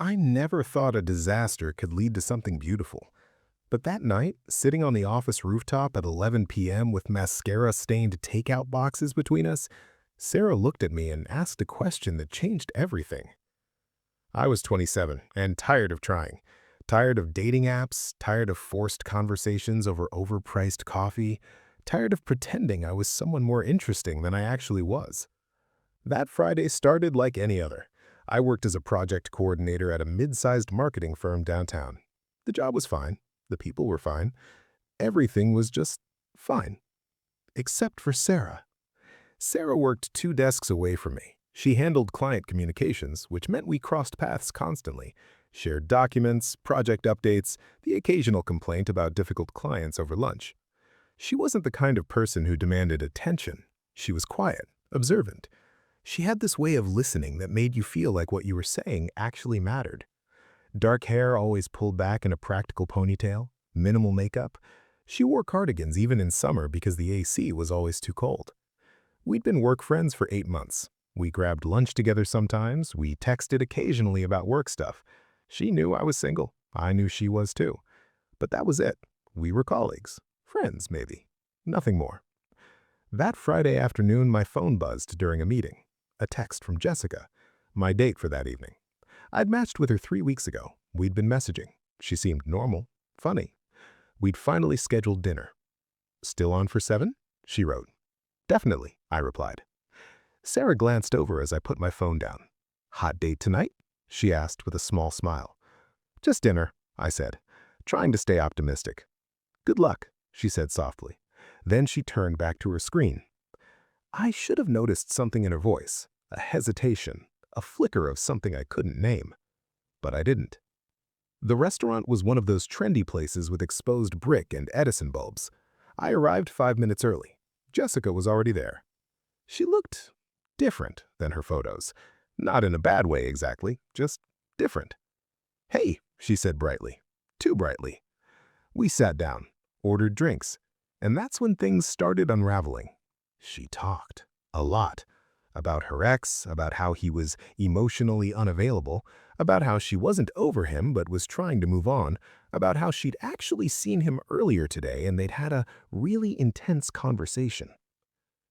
I never thought a disaster could lead to something beautiful. But that night, sitting on the office rooftop at 11 p.m. with mascara-stained takeout boxes between us, Sarah looked at me and asked a question that changed everything. I was 27 and tired of trying. Tired of dating apps, tired of forced conversations over overpriced coffee, tired of pretending I was someone more interesting than I actually was. That Friday started like any other. I worked as a project coordinator at a mid-sized marketing firm downtown. The job was fine. The people were fine. Everything was just fine. Except for Sarah. Sarah worked 2 desks away from me. She handled client communications, which meant we crossed paths constantly, shared documents, project updates, the occasional complaint about difficult clients over lunch. She wasn't the kind of person who demanded attention. She was quiet, observant. She had this way of listening that made you feel like what you were saying actually mattered. Dark hair always pulled back in a practical ponytail, minimal makeup. She wore cardigans even in summer because the AC was always too cold. We'd been work friends for 8 months. We grabbed lunch together sometimes. We texted occasionally about work stuff. She knew I was single. I knew she was too. But that was it. We were colleagues. Friends, maybe. Nothing more. That Friday afternoon, my phone buzzed during a meeting. A text from Jessica, my date for that evening. I'd matched with her 3 weeks ago. We'd been messaging. She seemed normal, funny. We'd finally scheduled dinner. "Still on for 7?" she wrote. "Definitely," I replied. Sarah glanced over as I put my phone down. "Hot date tonight?" she asked with a small smile. "Just dinner," I said, trying to stay optimistic. "Good luck," she said softly. Then she turned back to her screen. I should have noticed something in her voice, a hesitation, a flicker of something I couldn't name. But I didn't. The restaurant was one of those trendy places with exposed brick and Edison bulbs. I arrived 5 minutes early. Jessica was already there. She looked different than her photos. Not in a bad way exactly, just different. "Hey," she said brightly. Too brightly. We sat down, ordered drinks, and that's when things started unraveling. She talked. A lot. About her ex, about how he was emotionally unavailable, about how she wasn't over him but was trying to move on, about how she'd actually seen him earlier today and they'd had a really intense conversation.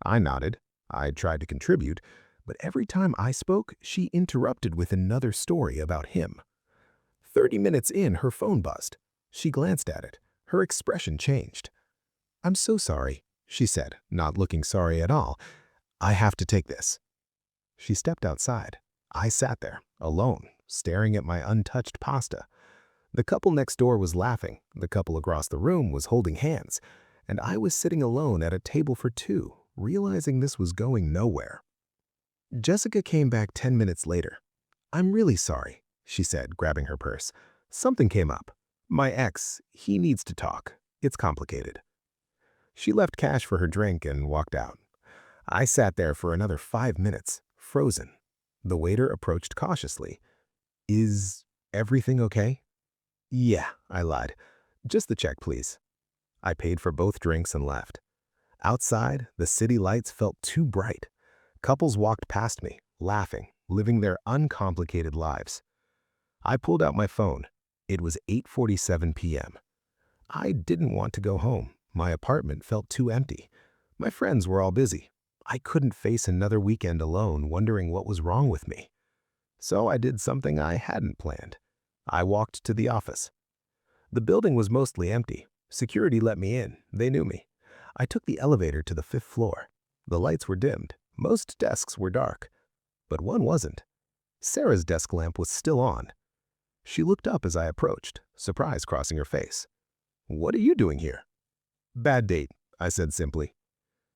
I nodded. I tried to contribute, but every time I spoke, she interrupted with another story about him. 30 minutes in, her phone buzzed. She glanced at it. Her expression changed. "I'm so sorry," she said, not looking sorry at all. "I have to take this." She stepped outside. I sat there, alone, staring at my untouched pasta. The couple next door was laughing. The couple across the room was holding hands. And I was sitting alone at a table for two, realizing this was going nowhere. Jessica came back 10 minutes later. "I'm really sorry," she said, grabbing her purse. "Something came up. My ex, he needs to talk. It's complicated." She left cash for her drink and walked out. I sat there for another 5 minutes, frozen. The waiter approached cautiously. "Is everything okay?" "Yeah," I lied. "Just the check, please." I paid for both drinks and left. Outside, the city lights felt too bright. Couples walked past me, laughing, living their uncomplicated lives. I pulled out my phone. It was 8:47 p.m. I didn't want to go home. My apartment felt too empty. My friends were all busy. I couldn't face another weekend alone wondering what was wrong with me. So I did something I hadn't planned. I walked to the office. The building was mostly empty. Security let me in. They knew me. I took the elevator to the 5th floor. The lights were dimmed. Most desks were dark. But one wasn't. Sarah's desk lamp was still on. She looked up as I approached, surprise crossing her face. "What are you doing here?" "Bad date," I said simply.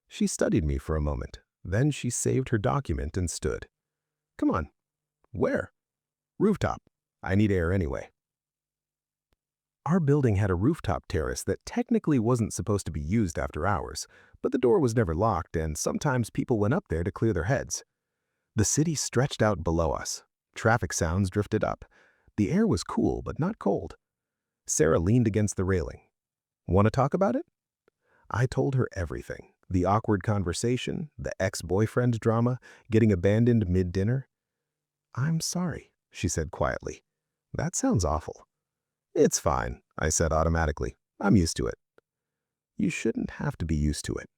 She studied me for a moment. Then she saved her document and stood. "Come on." "Where?" "Rooftop. I need air anyway." Our building had a rooftop terrace that technically wasn't supposed to be used after hours, but the door was never locked and sometimes people went up there to clear their heads. The city stretched out below us. Traffic sounds drifted up. The air was cool but not cold. Sarah leaned against the railing. "Want to talk about it?" I told her everything. The awkward conversation, the ex-boyfriend drama, getting abandoned mid-dinner. "I'm sorry," she said quietly. That sounds awful. It's fine, I said automatically. I'm used to it. You shouldn't have to be used to it.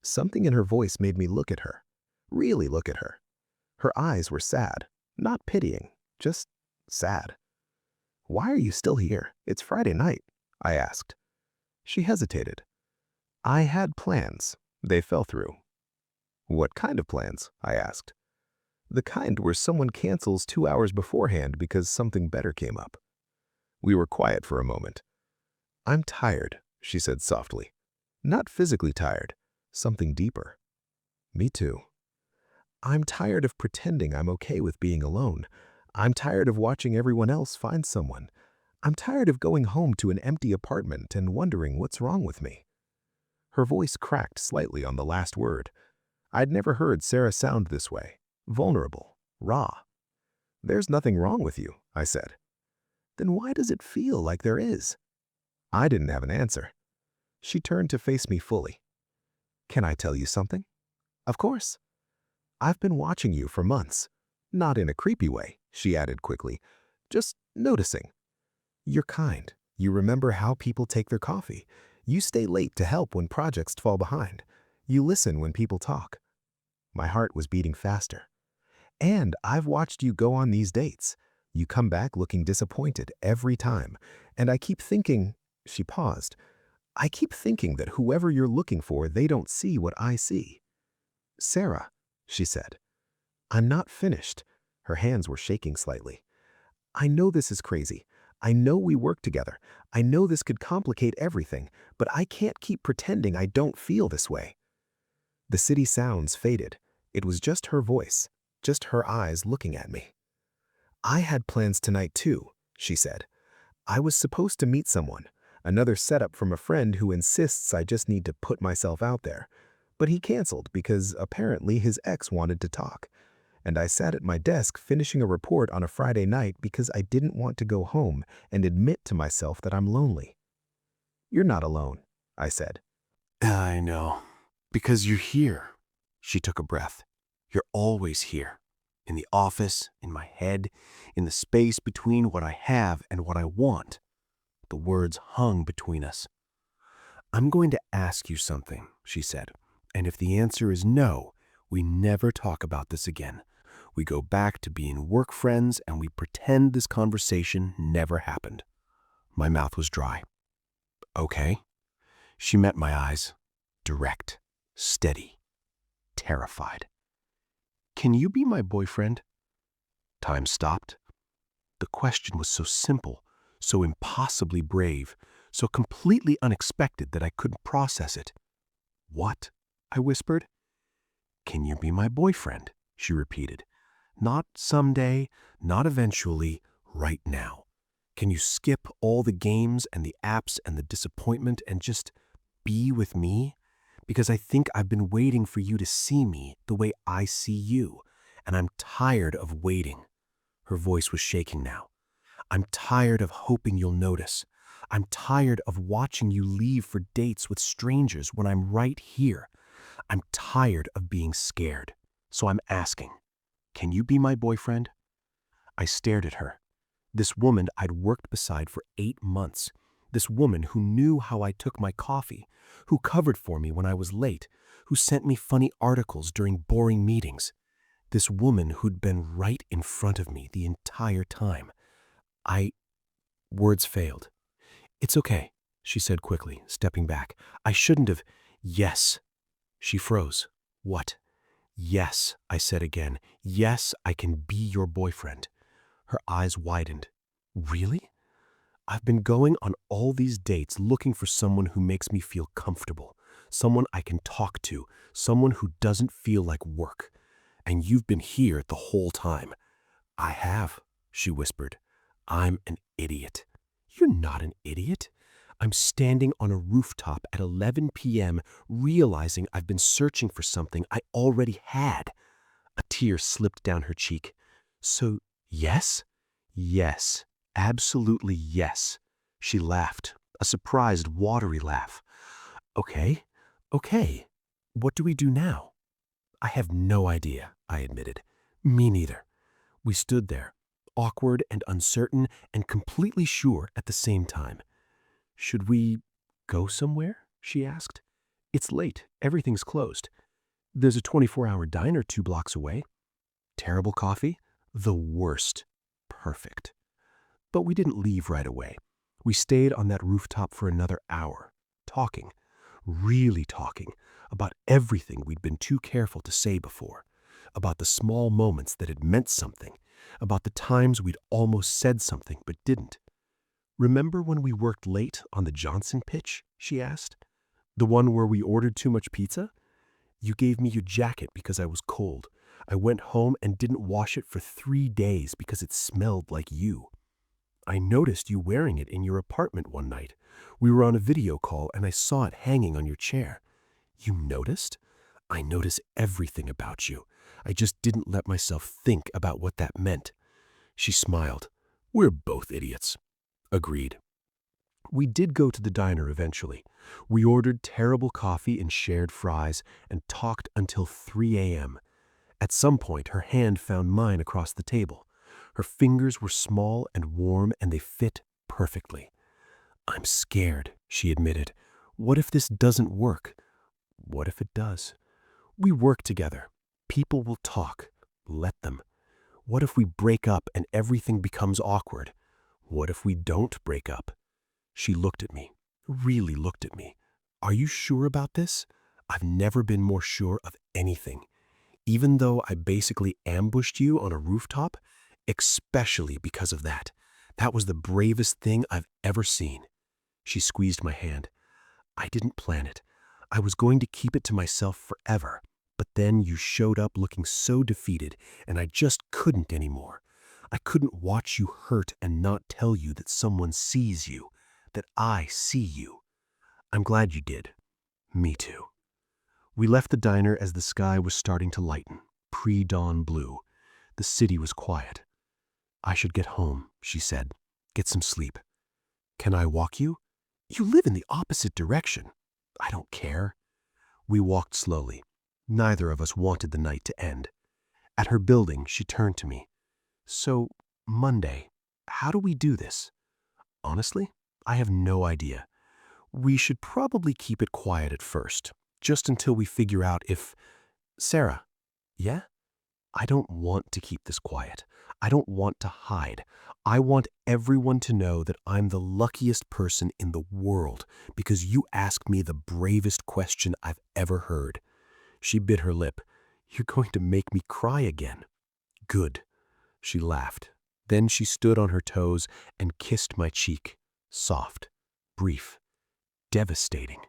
Something in her voice made me look at her. Really look at her. Her eyes were sad. Not pitying. Just sad. Why are you still here? It's Friday night, I asked. She hesitated. I had plans. They fell through. What kind of plans? I asked. The kind where someone cancels 2 hours beforehand because something better came up. We were quiet for a moment. I'm tired, she said softly. Not physically tired. Something deeper. Me too. I'm tired of pretending I'm okay with being alone. I'm tired of watching everyone else find someone. I'm tired of going home to an empty apartment and wondering what's wrong with me. Her voice cracked slightly on the last word. I'd never heard Sarah sound this way. Vulnerable. Raw. There's nothing wrong with you, I said. Then why does it feel like there is? I didn't have an answer. She turned to face me fully. Can I tell you something? Of course. I've been watching you for months. Not in a creepy way, she added quickly. Just noticing. You're kind. You remember how people take their coffee. You stay late to help when projects fall behind. You listen when people talk. My heart was beating faster. And I've watched you go on these dates. You come back looking disappointed every time. And I keep thinking, she paused, I keep thinking that whoever you're looking for, they don't see what I see. Sarah, she said. I'm not finished. Her hands were shaking slightly. I know this is crazy. I know we work together. I know this could complicate everything, but I can't keep pretending I don't feel this way. The city sounds faded. It was just her voice, just her eyes looking at me. I had plans tonight too, she said. I was supposed to meet someone, another setup from a friend who insists I just need to put myself out there. But he canceled because apparently his ex wanted to talk. And I sat at my desk finishing a report on a Friday night because I didn't want to go home and admit to myself that I'm lonely. You're not alone, I said. I know. Because you're here. She took a breath. You're always here. In the office, in my head, in the space between what I have and what I want. The words hung between us. I'm going to ask you something, she said. And if the answer is no, we never talk about this again. We go back to being work friends and we pretend this conversation never happened. My mouth was dry. Okay. She met my eyes. Direct, steady, terrified. Can you be my boyfriend? Time stopped. The question was so simple, so impossibly brave, so completely unexpected that I couldn't process it. What? I whispered. Can you be my boyfriend? She repeated. Not someday, not eventually, right now. Can you skip all the games and the apps and the disappointment and just be with me? Because I think I've been waiting for you to see me the way I see you, and I'm tired of waiting. Her voice was shaking now. I'm tired of hoping you'll notice. I'm tired of watching you leave for dates with strangers when I'm right here. I'm tired of being scared. So I'm asking, can you be my boyfriend? I stared at her. This woman I'd worked beside for 8 months. This woman who knew how I took my coffee, who covered for me when I was late, who sent me funny articles during boring meetings. This woman who'd been right in front of me the entire time. Words failed. It's okay, she said quickly, stepping back. I shouldn't have. Yes. She froze. What? Yes, I said again. Yes, I can be your boyfriend. Her eyes widened. Really? I've been going on all these dates looking for someone who makes me feel comfortable, someone I can talk to, someone who doesn't feel like work. And you've been here the whole time. I have, she whispered. I'm an idiot. You're not an idiot. I'm standing on a rooftop at 11 p.m. realizing I've been searching for something I already had. A tear slipped down her cheek. So, yes? Yes, absolutely yes. She laughed, a surprised, watery laugh. Okay. What do we do now? I have no idea, I admitted. Me neither. We stood there, awkward and uncertain and completely sure at the same time. "Should we go somewhere?" she asked. "It's late. Everything's closed. There's a 24-hour diner 2 blocks away. Terrible coffee? The worst. Perfect." But we didn't leave right away. We stayed on that rooftop for another hour, talking, really talking, about everything we'd been too careful to say before, about the small moments that had meant something, about the times we'd almost said something but didn't. "Remember when we worked late on the Johnson pitch?" she asked. "The one where we ordered too much pizza? You gave me your jacket because I was cold. I went home and didn't wash it for 3 days because it smelled like you. I noticed you wearing it in your apartment one night. We were on a video call and I saw it hanging on your chair. You noticed? I notice everything about you. I just didn't let myself think about what that meant." She smiled. "We're both idiots." Agreed. We did go to the diner eventually. We ordered terrible coffee and shared fries and talked until 3 a.m. At some point, her hand found mine across the table. Her fingers were small and warm and they fit perfectly. "I'm scared," she admitted. "What if this doesn't work?" "What if it does?" "We work together. People will talk. Let them. What if we break up and everything becomes awkward? What if we don't break up?" She looked at me, really looked at me. "Are you sure about this?" "I've never been more sure of anything. Even though I basically ambushed you on a rooftop, especially because of that. That was the bravest thing I've ever seen." She squeezed my hand. "I didn't plan it. I was going to keep it to myself forever. But then you showed up looking so defeated, and I just couldn't anymore. I couldn't watch you hurt and not tell you that someone sees you, that I see you. I'm glad you did. Me too." We left the diner as the sky was starting to lighten, pre-dawn blue. The city was quiet. "I should get home," she said. "Get some sleep." "Can I walk you?" "You live in the opposite direction." "I don't care." We walked slowly. Neither of us wanted the night to end. At her building, she turned to me. "So, Monday, how do we do this?" "Honestly, I have no idea. We should probably keep it quiet at first, just until we figure out if—" "Sarah." "Yeah?" "I don't want to keep this quiet. I don't want to hide. I want everyone to know that I'm the luckiest person in the world because you asked me the bravest question I've ever heard." She bit her lip. "You're going to make me cry again." "Good." She laughed. Then she stood on her toes and kissed my cheek. Soft, brief, devastating.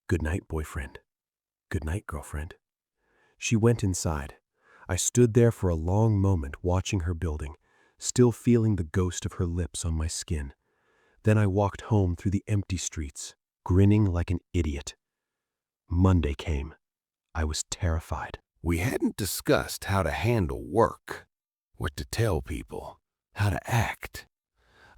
"Good night, boyfriend. Good night, girlfriend." She went inside. I stood there for a long moment watching her building, still feeling the ghost of her lips on my skin. Then I walked home through the empty streets, grinning like an idiot. Monday came. I was terrified. We hadn't discussed how to handle work, what to tell people, how to act.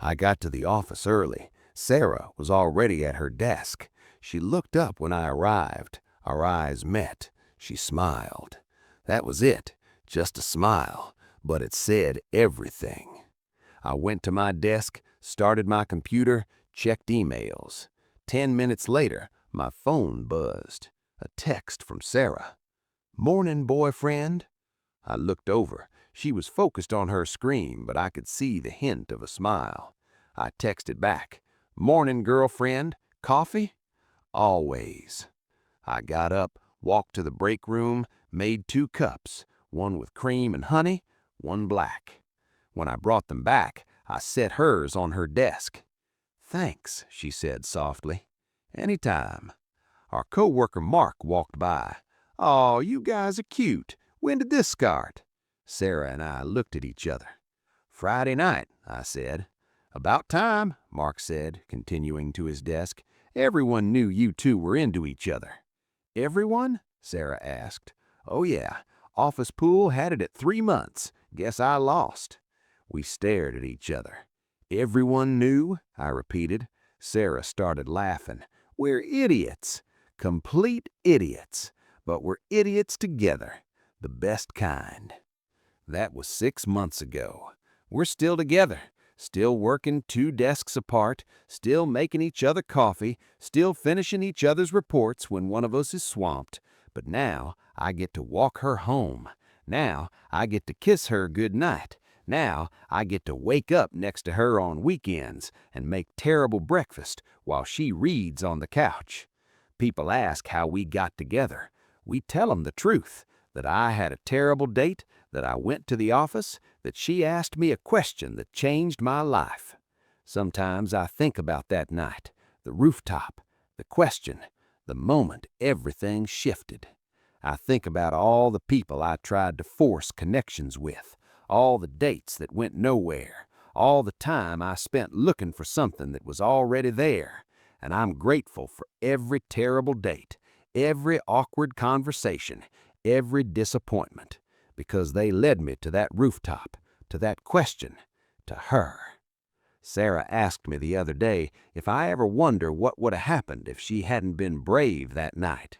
I got to the office early. Sarah was already at her desk. She looked up when I arrived. Our eyes met. She smiled. That was it, just a smile, but it said everything. I went to my desk, started my computer, checked emails. 10 minutes later, my phone buzzed. A text from Sarah. "Morning, boyfriend." I looked over. She was focused on her screen, but I could see the hint of a smile. I texted back, "Morning, girlfriend. Coffee?" "Always." I got up, walked to the break room, made 2 cups, one with cream and honey, one black. When I brought them back, I set hers on her desk. "Thanks," she said softly. "Anytime." Our coworker Mark walked by. "Aw, you guys are cute. When did this start?" Sarah and I looked at each other. "Friday night," I said. "About time," Mark said, continuing to his desk. "Everyone knew you two were into each other." "Everyone?" Sarah asked. "Oh yeah, Office Pool had it at 3 months. Guess I lost." We stared at each other. "Everyone knew?" I repeated. Sarah started laughing. "We're idiots. Complete idiots. But we're idiots together. The best kind." That was 6 months ago. We're still together, still working 2 desks apart, still making each other coffee, still finishing each other's reports when one of us is swamped. But now I get to walk her home. Now I get to kiss her good night. Now I get to wake up next to her on weekends and make terrible breakfast while she reads on the couch. People ask how we got together. We tell them the truth, that I had a terrible date, that I went to the office, that she asked me a question that changed my life. Sometimes I think about that night, the rooftop, the question, the moment everything shifted. I think about all the people I tried to force connections with, all the dates that went nowhere, all the time I spent looking for something that was already there. And I'm grateful for every terrible date, every awkward conversation, every disappointment, because they led me to that rooftop, to that question, to her. Sarah asked me the other day if I ever wonder what would have happened if she hadn't been brave that night.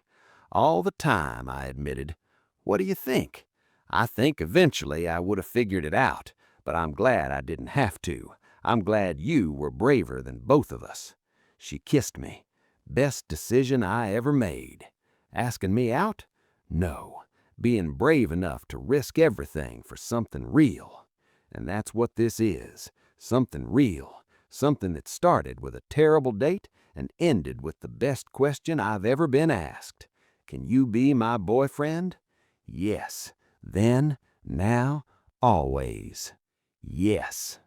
All the time, I admitted. What do you think? I think eventually I would have figured it out, but I'm glad I didn't have to. I'm glad you were braver than both of us. She kissed me. Best decision I ever made. Asking me out? No. Being brave enough to risk everything for something real. And that's what this is. Something real. Something that started with a terrible date and ended with the best question I've ever been asked. Can you be my boyfriend? Yes. Then, now, always. Yes.